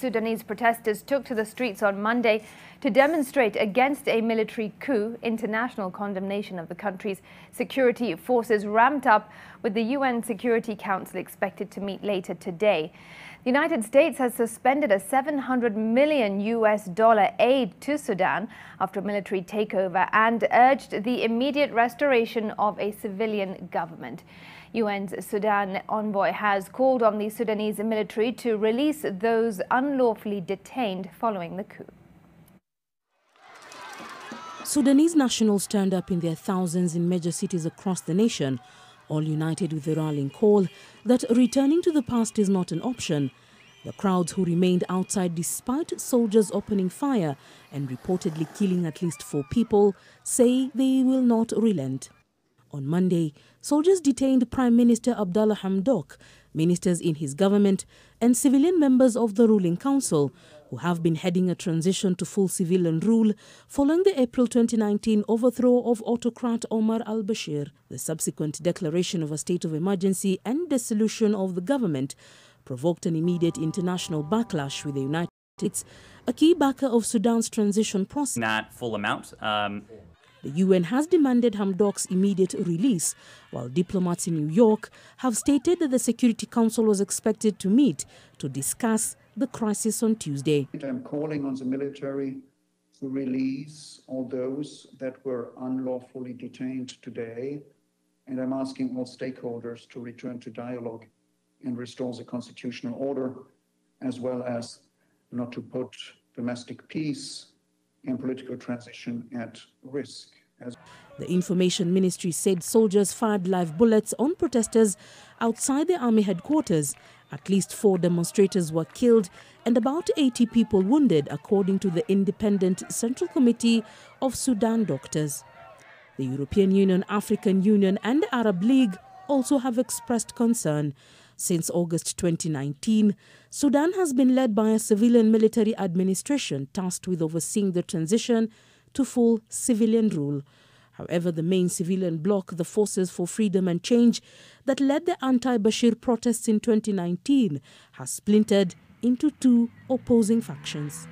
Sudanese protesters took to the streets on Monday to demonstrate against a military coup. International condemnation of the country's security forces ramped up, with the UN Security Council expected to meet later today. The United States has suspended a $700 million aid to Sudan after a military takeover and urged the immediate restoration of a civilian government. UN's Sudan envoy has called on the Sudanese military to release those unlawfully detained following the coup. Sudanese nationals turned up in their thousands in major cities across the nation, all united with the rallying call that returning to the past is not an option. The crowds, who remained outside despite soldiers opening fire and reportedly killing at least 4 people, say they will not relent. On Monday, soldiers detained Prime Minister Abdallah Hamdok, ministers in his government, and civilian members of the ruling council, who have been heading a transition to full civilian rule following the April 2019 overthrow of autocrat Omar al-Bashir. The subsequent declaration of a state of emergency and dissolution of the government provoked an immediate international backlash, with the United States a key backer of Sudan's transition process. Not full amount. The UN has demanded Hamdok's immediate release, while diplomats in New York have stated that the Security Council was expected to meet to discuss the crisis on Tuesday. I'm calling on the military to release all those that were unlawfully detained today, and I'm asking all stakeholders to return to dialogue and restore the constitutional order, as well as not to put domestic peace and political transition at risk. The Information Ministry said soldiers fired live bullets on protesters outside the army headquarters. At least 4 demonstrators were killed and about 80 people wounded, according to the Independent Central Committee of Sudan Doctors. The European Union, African Union and the Arab League also have expressed concern. Since August 2019, Sudan has been led by a civilian military administration tasked with overseeing the transition to full civilian rule. However, the main civilian bloc, the Forces for Freedom and Change, that led the anti-Bashir protests in 2019, has splintered into 2 opposing factions.